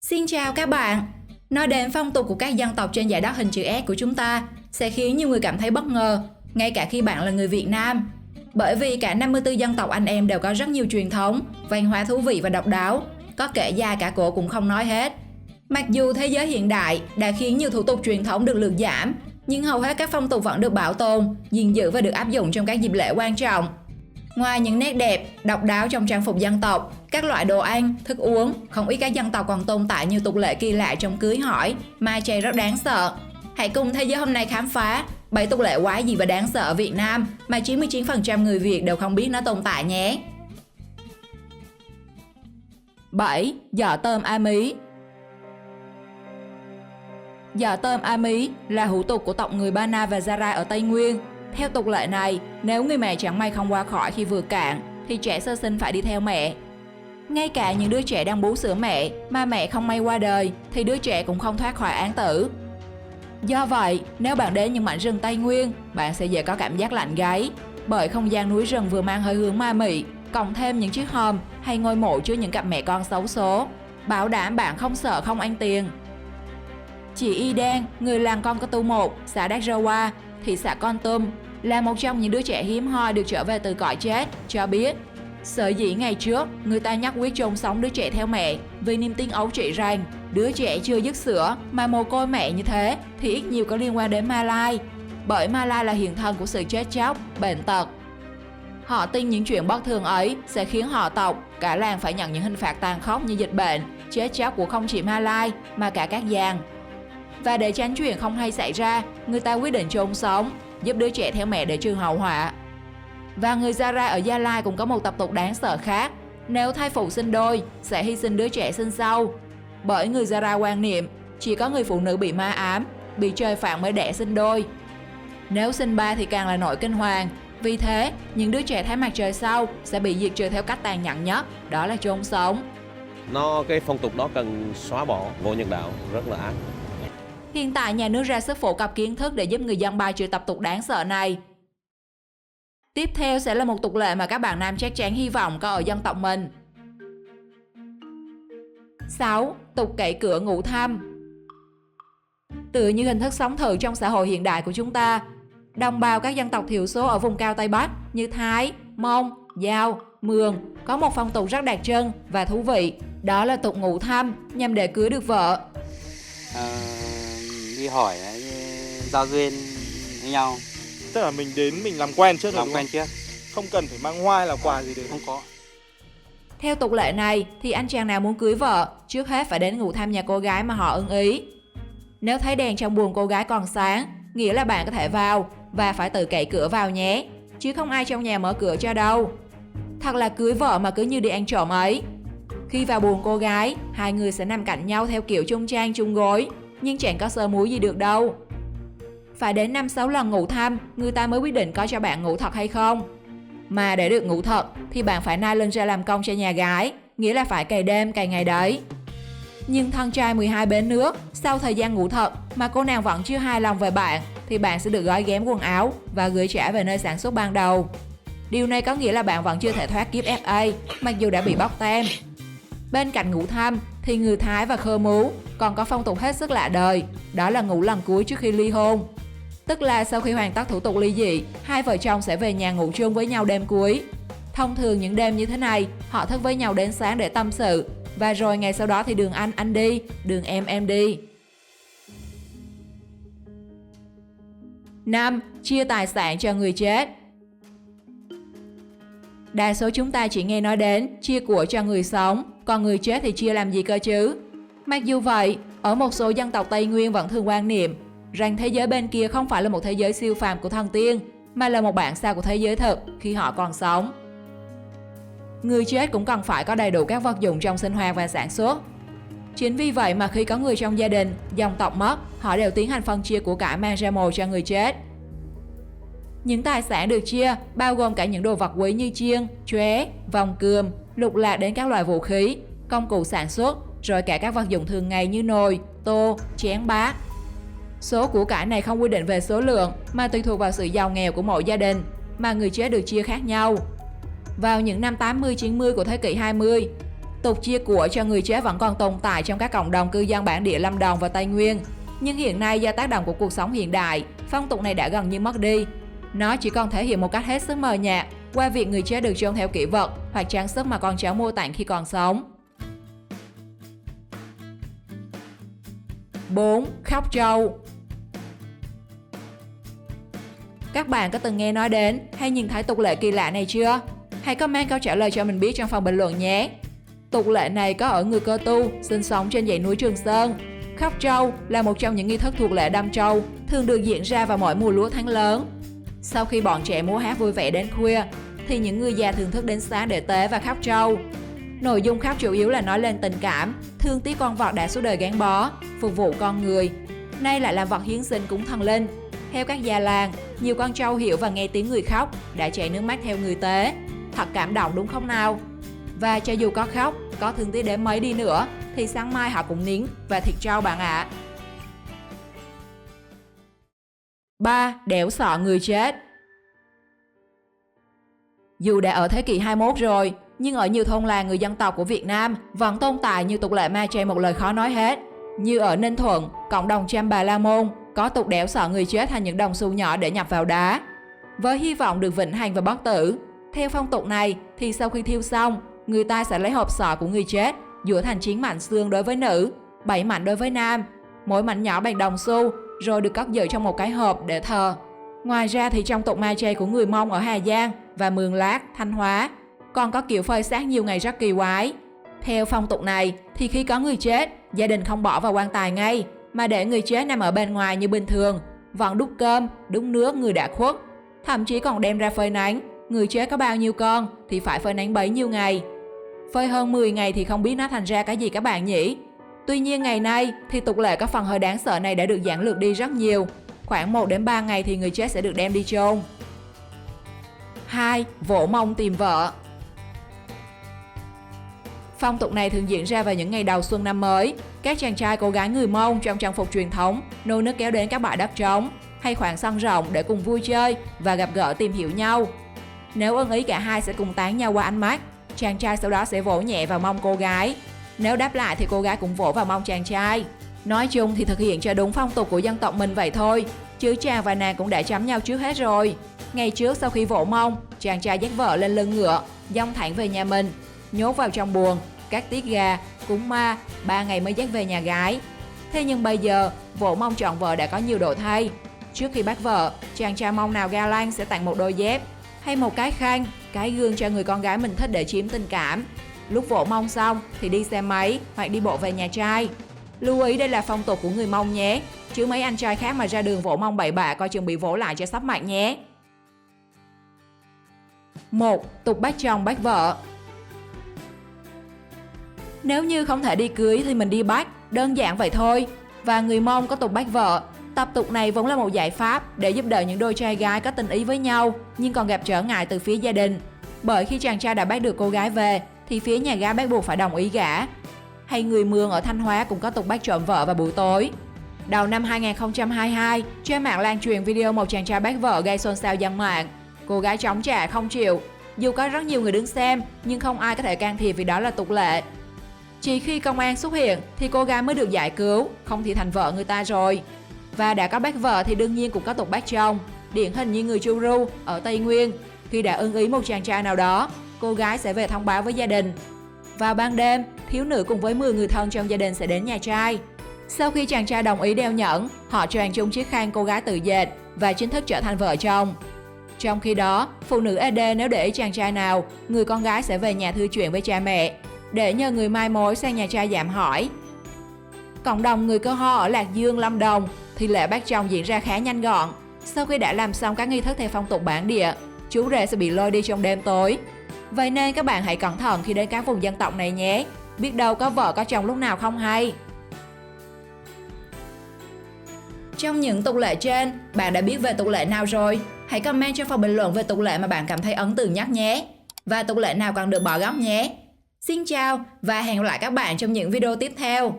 Xin chào các bạn! Nói đến phong tục của các dân tộc trên dải đất hình chữ S của chúng ta sẽ khiến nhiều người cảm thấy bất ngờ, ngay cả khi bạn là người Việt Nam. Bởi vì cả 54 dân tộc anh em đều có rất nhiều truyền thống, văn hóa thú vị và độc đáo, có kể dài cả cổ cũng không nói hết. Mặc dù thế giới hiện đại đã khiến nhiều thủ tục truyền thống được lược giảm, nhưng hầu hết các phong tục vẫn được bảo tồn, gìn giữ và được áp dụng trong các dịp lễ quan trọng. Ngoài những nét đẹp, độc đáo trong trang phục dân tộc, các loại đồ ăn, thức uống, không ít các dân tộc còn tồn tại nhiều tục lệ kỳ lạ trong cưới hỏi, ma chay rất đáng sợ. Hãy cùng thế giới hôm nay khám phá 7 tục lệ quái dị và đáng sợ ở Việt Nam mà 99% người Việt đều không biết nó tồn tại nhé. 7. Giọ tôm A Mí. Giọ tôm A Mí là hủ tục của tộc người Ba Na và Gia Rai ở Tây Nguyên. Theo tục lệ này, nếu người mẹ chẳng may không qua khỏi khi vừa cạn, thì trẻ sơ sinh phải đi theo mẹ. Ngay cả những đứa trẻ đang bú sữa mẹ mà mẹ không may qua đời, thì đứa trẻ cũng không thoát khỏi án tử. Do vậy, nếu bạn đến những mảnh rừng Tây Nguyên, bạn sẽ dễ có cảm giác lạnh gáy, bởi không gian núi rừng vừa mang hơi hướng ma mị, cộng thêm những chiếc hòm hay ngôi mộ chứa những cặp mẹ con xấu số, bảo đảm bạn không sợ không ăn tiền. Chị Y Đen, người làng Con Cơ Tu 1, xã Đắc Rơ Wa, thị xã Kon Tum, là một trong những đứa trẻ hiếm hoi được trở về từ cõi chết, cho biết sở dĩ ngày trước người ta nhất quyết chôn sống đứa trẻ theo mẹ vì niềm tin ấu trĩ rằng đứa trẻ chưa dứt sữa mà mồ côi mẹ như thế thì ít nhiều có liên quan đến Ma Lai, bởi Ma Lai là hiện thân của sự chết chóc, bệnh tật. Họ tin những chuyện bất thường ấy sẽ khiến họ tộc, cả làng phải nhận những hình phạt tàn khốc như dịch bệnh, chết chóc của không chỉ Ma Lai mà cả các giàng. Và để tránh chuyện không hay xảy ra, người ta quyết định chôn sống, giúp đứa trẻ theo mẹ để trừ hậu họa. Và người Gia Rai ở Gia Lai cũng có một tập tục đáng sợ khác. Nếu thai phụ sinh đôi, sẽ hy sinh đứa trẻ sinh sau. Bởi người Gia Rai quan niệm, chỉ có người phụ nữ bị ma ám, bị trời phạt mới đẻ sinh đôi. Nếu sinh ba thì càng là nỗi kinh hoàng. Vì thế, những đứa trẻ thấy mặt trời sau sẽ bị diệt trừ theo cách tàn nhẫn nhất, đó là chôn sống. Cái phong tục đó cần xóa bỏ, vô nhân đạo, rất là ác. Hiện tại nhà nước ra sức phổ cập kiến thức để giúp người dân bài trừ tập tục đáng sợ này. Tiếp theo sẽ là một tục lệ mà các bạn nam chắc chắn hy vọng có ở dân tộc mình. 6. Tục cậy cửa ngủ thăm. Tựa như hình thức sống thử trong xã hội hiện đại của chúng ta, đồng bào các dân tộc thiểu số ở vùng cao Tây Bắc như Thái, Mông, Dao, Mường có một phong tục rất đặc trưng và thú vị, đó là tục ngủ thăm nhằm để cưới được vợ. Đi hỏi giao duyên với nhau. Tức là mình đến mình làm quen trước rồi. Làm quen trước. Không cần phải mang hoa hay là quà gì để không có. Theo tục lệ này thì anh chàng nào muốn cưới vợ trước hết phải đến ngủ thăm nhà cô gái mà họ ưng ý. Nếu thấy đèn trong buồng cô gái còn sáng, nghĩa là bạn có thể vào và phải tự cậy cửa vào nhé, chứ không ai trong nhà mở cửa cho đâu. Thật là cưới vợ mà cứ như đi ăn trộm ấy. Khi vào buồng cô gái, hai người sẽ nằm cạnh nhau theo kiểu chung trang chung gối, nhưng chẳng có sơ múi gì được đâu. Phải đến 5-6 lần ngủ thăm, người ta mới quyết định có cho bạn ngủ thật hay không. Mà để được ngủ thật thì bạn phải nai lưng ra làm công cho nhà gái, nghĩa là phải cày đêm cày ngày đấy. Nhưng thân trai 12 bến nước, sau thời gian ngủ thật mà cô nàng vẫn chưa hài lòng về bạn thì bạn sẽ được gói ghém quần áo và gửi trả về nơi sản xuất ban đầu. Điều này có nghĩa là bạn vẫn chưa thể thoát kiếp FA mặc dù đã bị bóc tem. Bên cạnh ngủ thăm thì người Thái và Khơ Mú còn có phong tục hết sức lạ đời, đó là ngủ lần cuối trước khi ly hôn. Tức là sau khi hoàn tất thủ tục ly dị, hai vợ chồng sẽ về nhà ngủ chung với nhau đêm cuối. Thông thường những đêm như thế này, họ thức với nhau đến sáng để tâm sự, và rồi ngày sau đó thì đường anh đi, đường em đi. 5. Chia tài sản cho người chết. Đa số chúng ta chỉ nghe nói đến chia của cho người sống, còn người chết thì chia làm gì cơ chứ? Mặc dù vậy, ở một số dân tộc Tây Nguyên vẫn thường quan niệm rằng thế giới bên kia không phải là một thế giới siêu phàm của thần tiên, mà là một bản sao của thế giới thực khi họ còn sống. Người chết cũng cần phải có đầy đủ các vật dụng trong sinh hoạt và sản xuất. Chính vì vậy mà khi có người trong gia đình, dòng tộc mất, họ đều tiến hành phân chia của cải mang ra mồ cho người chết. Những tài sản được chia bao gồm cả những đồ vật quý như chiêng, chóe, vòng cườm, lục lạc đến các loại vũ khí, công cụ sản xuất, rồi cả các vật dụng thường ngày như nồi, tô, chén bát. Số của cải này không quy định về số lượng mà tùy thuộc vào sự giàu nghèo của mỗi gia đình mà người chết được chia khác nhau. Vào những năm 80-90 của thế kỷ 20, Tục chia của cho người chết vẫn còn tồn tại trong các cộng đồng cư dân bản địa Lâm Đồng và Tây Nguyên. Nhưng hiện nay do tác động của cuộc sống hiện đại, phong tục này đã gần như mất đi. Nó chỉ còn thể hiện một cách hết sức mờ nhạt qua việc người chết được chôn theo kỷ vật hoặc trang sức mà con cháu mô tạng khi còn sống. 4. Khóc trâu. Các bạn có từng nghe nói đến hay nhìn thấy tục lệ kỳ lạ này chưa? Hãy comment câu trả lời cho mình biết trong phần bình luận nhé. Tục lệ này có ở người Cơ Tu sinh sống trên dãy núi Trường Sơn. Khóc trâu là một trong những nghi thức thuộc lễ đâm trâu, thường được diễn ra vào mỗi mùa lúa tháng lớn. Sau khi bọn trẻ múa hát vui vẻ đến khuya, thì những người già thường thức đến sáng để tế và khóc trâu. Nội dung khóc chủ yếu là nói lên tình cảm, thương tiếc con vật đã suốt đời gắn bó, phục vụ con người. Nay lại làm vật hiến sinh cúng thần linh. Theo các già làng, nhiều con trâu hiểu và nghe tiếng người khóc đã chảy nước mắt theo người tế. Thật cảm động đúng không nào? Và cho dù có khóc, có thương tiếc đến mấy đi nữa, thì sáng mai họ cũng nín và thịt trâu bạn ạ. 3. Đẽo sọ người chết. Dù đã ở thế kỷ 21 rồi, nhưng ở nhiều thôn làng người dân tộc của Việt Nam vẫn tồn tại như tục lệ ma chay một lời khó nói hết. Như ở Ninh Thuận, cộng đồng Chăm Bà La Môn có tục đẽo sọ người chết thành những đồng xu nhỏ để nhập vào đá, với hy vọng được vĩnh hằng và bất tử. Theo phong tục này thì sau khi thiêu xong, người ta sẽ lấy hộp sọ của người chết, dũa thành 9 mảnh xương đối với nữ, 7 mảnh đối với nam, mỗi mảnh nhỏ bằng đồng xu, rồi được cất giữ trong một cái hộp để thờ. Ngoài ra thì trong tục ma chay của người Mông ở Hà Giang và Mường Lát, Thanh Hóa còn có kiểu phơi xác nhiều ngày rất kỳ quái. Theo phong tục này thì khi có người chết, gia đình không bỏ vào quan tài ngay mà để người chết nằm ở bên ngoài như bình thường, vẫn đút cơm, đút nước người đã khuất, thậm chí còn đem ra phơi nắng. Người chết có bao nhiêu con thì phải phơi nắng bấy nhiêu ngày. Phơi hơn 10 ngày thì không biết nó thành ra cái gì các bạn nhỉ? Tuy nhiên ngày nay thì tục lệ có phần hơi đáng sợ này đã được giản lược đi rất nhiều. Khoảng 1 đến 3 ngày thì người chết sẽ được đem đi chôn. 2. Vỗ mông tìm vợ. Phong tục này thường diễn ra vào những ngày đầu xuân năm mới. Các chàng trai cô gái người Mông trong trang phục truyền thống nô nức kéo đến các bãi đất trống hay khoảng sân rộng để cùng vui chơi và gặp gỡ tìm hiểu nhau. Nếu ưng ý cả hai sẽ cùng tán nhau qua ánh mắt. Chàng trai sau đó sẽ vỗ nhẹ vào mông cô gái. Nếu đáp lại thì cô gái cũng vỗ vào mông chàng trai. Nói chung thì thực hiện cho đúng phong tục của dân tộc mình vậy thôi, chứ chàng và nàng cũng đã chấm nhau trước hết rồi. Ngày trước sau khi vỗ mông, chàng trai dắt vợ lên lưng ngựa, dong thẳng về nhà mình, nhốt vào trong buồng, cắt tiết gà, cúng ma, 3 ngày mới dắt về nhà gái. Thế nhưng bây giờ, vỗ mông chọn vợ đã có nhiều đổi thay. Trước khi bắt vợ, chàng trai Mông nào ga lăng sẽ tặng một đôi dép hay một cái khăn, cái gương cho người con gái mình thích để chiếm tình cảm. Lúc vỗ mông xong thì đi xe máy hoặc đi bộ về nhà trai. Lưu ý đây là phong tục của người Mông nhé, chứ mấy anh trai khác mà ra đường vỗ mông bậy bạ coi chừng bị vỗ lại cho sắp mặt nhé. 1. Tục bắt chồng bắt vợ. Nếu như không thể đi cưới thì mình đi bắt, đơn giản vậy thôi. Và người Mông có tục bắt vợ. Tập tục này vốn là một giải pháp để giúp đỡ những đôi trai gái có tình ý với nhau nhưng còn gặp trở ngại từ phía gia đình. Bởi khi chàng trai đã bắt được cô gái về thì phía nhà gái bắt buộc phải đồng ý gả. Hay người Mường ở Thanh Hóa cũng có tục bắt trộm vợ vào buổi tối. Đầu năm 2022, trên mạng lan truyền video một chàng trai bắt vợ gây xôn xao dân mạng. Cô gái chống trả không chịu. Dù có rất nhiều người đứng xem nhưng không ai có thể can thiệp vì đó là tục lệ. Chỉ khi công an xuất hiện thì cô gái mới được giải cứu, không thì thành vợ người ta rồi. Và đã có bắt vợ thì đương nhiên cũng có tục bắt chồng. Điển hình như người Chu Ru ở Tây Nguyên, khi đã ưng ý một chàng trai nào đó, cô gái sẽ về thông báo với gia đình. Vào ban đêm, thiếu nữ cùng với 10 người thân trong gia đình sẽ đến nhà trai. Sau khi chàng trai đồng ý đeo nhẫn, họ choàng chung chiếc khăn cô gái tự dệt và chính thức trở thành vợ chồng. Trong khi đó, phụ nữ ED nếu để ý chàng trai nào, người con gái sẽ về nhà thư chuyện với cha mẹ, để nhờ người mai mối sang nhà trai giảm hỏi. Cộng đồng người Cơ Ho ở Lạc Dương, Lâm Đồng thì lễ bắt chồng diễn ra khá nhanh gọn. Sau khi đã làm xong các nghi thức theo phong tục bản địa, chú rể sẽ bị lôi đi trong đêm tối. Vậy nên các bạn hãy cẩn thận khi đến các vùng dân tộc này nhé. Biết đâu có vợ có chồng lúc nào không hay. Trong những tục lệ trên, bạn đã biết về tục lệ nào rồi? Hãy comment cho phần bình luận về tục lệ mà bạn cảm thấy ấn tượng nhất nhé. Và tục lệ nào còn được bỏ góc nhé. Xin chào và hẹn gặp lại các bạn trong những video tiếp theo.